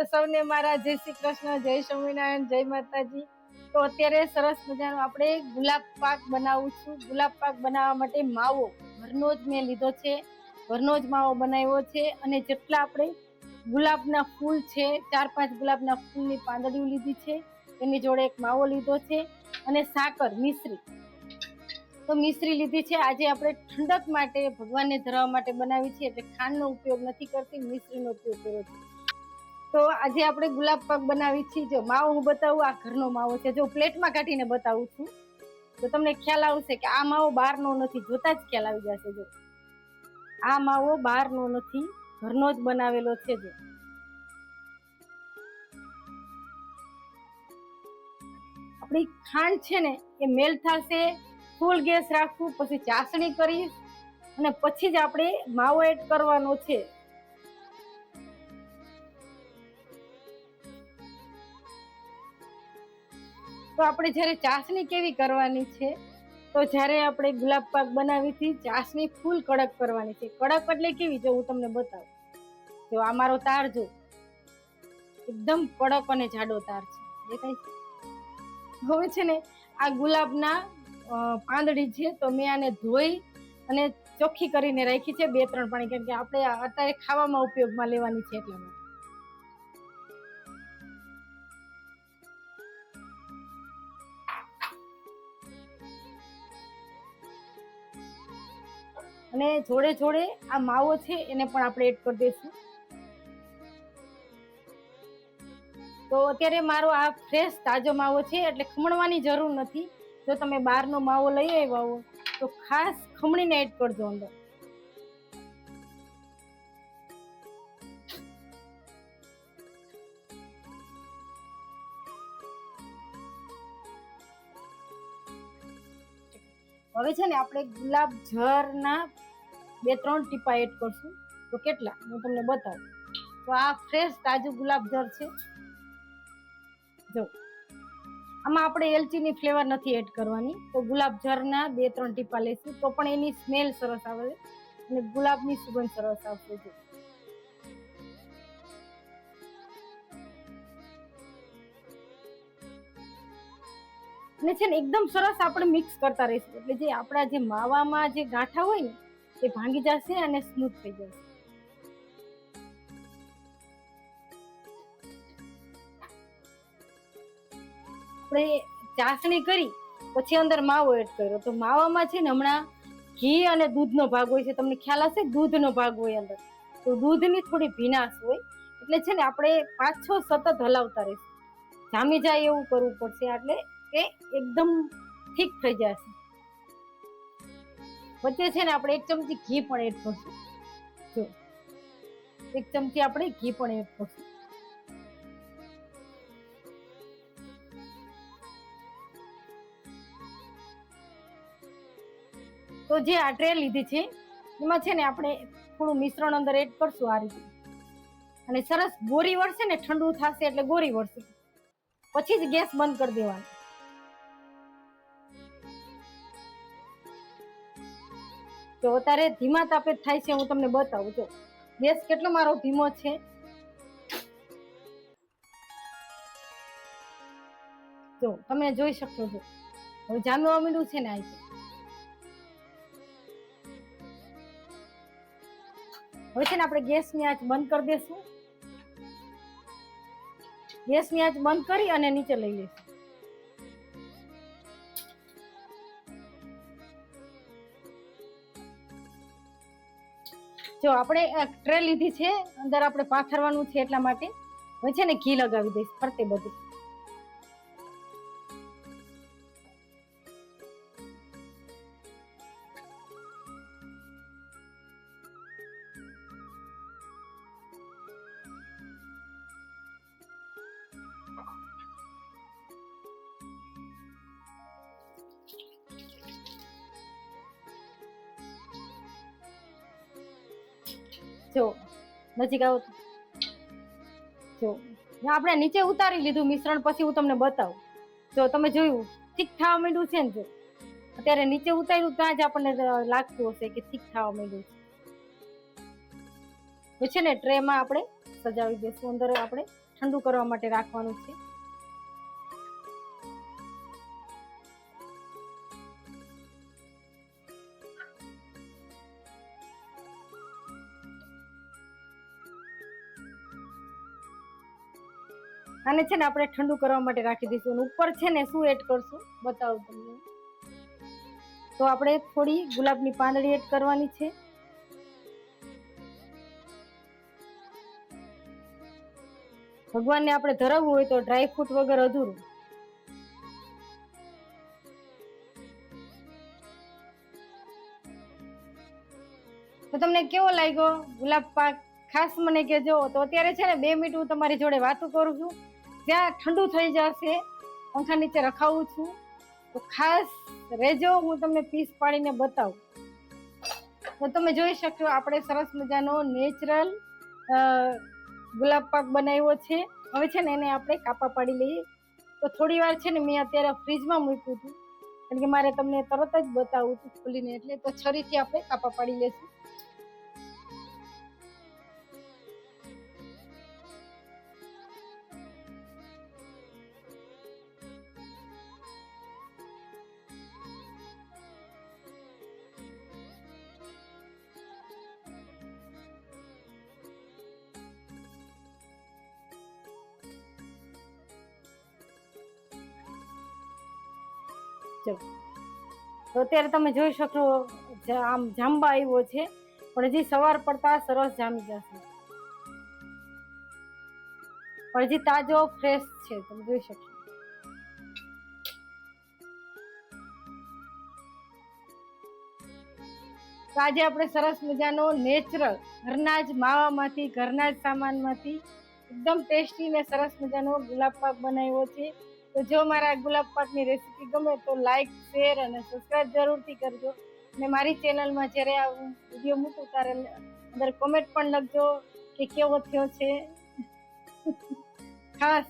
તો સૌને મારા જય શ્રી કૃષ્ણ, જય સ્વામિનારાયણ, જય માતાજી। તો અત્યારે સરસ મજાનો આપણે ગુલાબ પાક બનાવું છું। ગુલાબ પાક બનાવવા માટે માવો ઘરનો જ મેં લીધો છે, ઘરનો જ માવો બનાવ્યો છે। અને જેટલા આપણે ગુલાબના ફૂલ છે, 4-5 ગુલાબના ફૂલની પાંદડીઓ લીધી છે, એની જોડે એક માવો લીધો છે અને સાકર મિશ્રી, તો મિશ્રી લીધી છે। આજે આપણે ઠંડક માટે ભગવાનને ધરાવવા માટે બનાવી છે, એટલે ખાંડનો ઉપયોગ નથી કરતી, મિશ્રીનો ઉપયોગ કર્યો છે। તો આજે આપણે ગુલાબ પાક બનાવી છીએ। જો માવો હું બતાવું, આ ઘરનો માવો છે, જો પ્લેટમાં કાઢીને બતાવું છું તો તમને ખ્યાલ આવશે કે આ માવો બહારનો નથી, જોતા જ ખ્યાલ આવી જશે। જો આ માવો બહારનો નથી, ઘરનો જ બનાવેલો છે। જો આપણી ખાંડ છે ને એ મેલ થશે, ફૂલ ગેસ રાખવું, પછી ચાસણી કરીશ અને પછી જ આપણે માવો એડ કરવાનો છે। તો આપણે જ્યારે ચાસણી કેવી કરવાની છે, તો જ્યારે આપણે ગુલાબ પાક બનાવી હતી, ચાસણી ફૂલ કડક કરવાની છે। કડક એટલે કેવી, જો હું તમને બતાવું, જો આ મારો તાર જો એકદમ કડક અને જાડો તાર છે, દેખાય છે। હવે છે ને આ ગુલાબના પાંદડી છે, તો મેં આને ધોઈ અને ચોખ્ખી કરીને રાખી છે 2-3 પાણી, કેમ કે આપણે અત્યારે ખાવામાં ઉપયોગમાં લેવાની છે એટલા માટે। અને જોડે જોડે આ માવો છે એને પણ આપણે એડ કરી દઈશું। તો અત્યારે મારો આ ફ્રેશ તાજો માવો છે, એટલે ખમણવાની જરૂર નથી। જો તમે બહારનો માવો લઈ આવ્યા હો તો ખાસ ખમણીને એડ કરજો અંદર। હવે છે ને આપણે ગુલાબ જળના 2-3 ટીપા એડ કરશું। તો કેટલા હું તમને બતાવું। તો આ ફ્રેશ તાજું ગુલાબ જળ છે। જો આમાં આપણે એલચીની ફ્લેવર નથી એડ કરવાની, તો ગુલાબ જળના 2-3 ટીપા લઈશું તો પણ એની સ્મેલ સરસ આવે અને ગુલાબની સુગંધ સરસ આવશે। જો અને છે ને એકદમ સરસ આપણે મિક્સ કરતા રહીશું, એટલે જે આપણા જે માવામાં જે ગાંઠા હોય ને એ ભાંગી જશે અને સ્મૂથ થઈ જશે। આપણે ચાસણી કરી પછી અંદર માવો એડ કર્યો, તો માવામાં છે ને હમણાં ઘી અને દૂધનો ભાગ હોય છે, તમને ખ્યાલ હશે, દૂધનો ભાગ હોય અંદર, તો દૂધની થોડી ભીનાશ હોય, એટલે છે ને આપણે 5-6 સતત હલાવતા રહીશું, જામી જાય એવું કરવું પડશે, એટલે એ એકદમ ઠીક થઈ જશે। વચ્ચે છે ને આપણે 1 ચમચી ઘી પણ એડ કરશું। જો 1 ચમચી આપણે ઘી પણ એડ કરશું। તો જે આ ટ્રે લીધી છે એમાં છે ને આપણે થોડું મિશ્રણ અંદર એડ કરશું આ રીતે, અને સરસ ગોરી વળશે ને, ઠંડુ થશે એટલે ગોરી વળશે, પછી જ ગેસ બંધ કરી દેવાનો। તો અત્યારે ધીમા તાપે થાય છે, હું તમને બતાવું। જો ગેસ કેટલો મારો ધીમો છે, જો તમે જોઈ શકો છો, હવે જામવા માંડ્યું છે ને આ રીતે। હવે છે ને આપણે ગેસની આંચ બંધ કરી દેશું। ગેસની આંચ બંધ કરી અને નીચે લઈ લઈશું। જો આપણે ટ્રે લીધી છે, અંદર આપણે પાથરવાનું છે એટલા માટે હવે છે ને ઘી લગાવી દઈશ ફરતે બધે। જો નજીક આવો, જો આપણે નીચે ઉતારી લીધું મિશ્રણ, પછી હું તમને બતાવું। જો તમે જોયું ઠીક થવા માંડ્યું છે ને, જો અત્યારે નીચે ઉતાર્યું ત્યાં જ આપણને લાગતું હશે કે ઠીક થવા માંડ્યું છે। છે ને ટ્રે માં આપણે સજાવી દઈશું, અંદર આપણે ઠંડુ કરવા માટે રાખવાનું છે. આને છે ને આપણે ઠંડુ કરવા માટે રાખી દઈશું. ઉપર છે ને શું એડ કરશું બતાવું તમને. તો આપણે થોડી ગુલાબની પાંદડી એડ કરવાની છે. ભગવાનને આપણે ધરાવવું હોય તો ડ્રાય ફ્રૂટ વગર અધૂરું. તો તમને કેવો લાગ્યો ગુલાબ પાક ખાસ મને કહેજો. તો અત્યારે છે ને 2 મિનિટ હું તમારી જોડે વાતો કરું છું, ત્યાં ઠંડુ થઈ જશે પંખા નીચે રખાવું છું. તો ખાસ રહેજો, હું તમને પીસ પાડીને બતાવું. તો તમે જોઈ શકશો આપણે સરસ મજાનો નેચરલ ગુલાબ પાક બનાવ્યો છે. હવે છે ને એને આપણે કાપા પાડી લઈએ. તો થોડી વાર છે ને મેં અત્યારે ફ્રીજમાં મૂક્યું હતું, કારણ કે મારે તમને તરત જ બતાવવું હતું ખોલીને, એટલે તો છરીથી આપણે કાપા પાડી લેશું. તો અત્યારે તમે જોઈ શકો આમ જાંબા આવ્યો છે, પણ હજી સવાર પડતા સરસ જામી જશે. પણ હજી તાજો ફ્રેશ છે, તમે જોઈ શકશો. તો આજે આપણે સરસ મજાનો નેચરલ ઘરના જ માવામાંથી, ઘરના જ સામાનમાંથી એકદમ ટેસ્ટી ને સરસ મજાનો ગુલાબ પાક બનાવ્યો છે. તો જો મારા ગુલાબ પાકની રેસીપી ગમે તો લાઈક, શેર અને સબસ્ક્રાઇબ જરૂરથી કરજો. અને મારી ચેનલમાં જ્યારે આ વિડીયો મૂકું ત્યારે અંદર કોમેન્ટ પણ લખજો કે કેવો થયો છે ખાસ.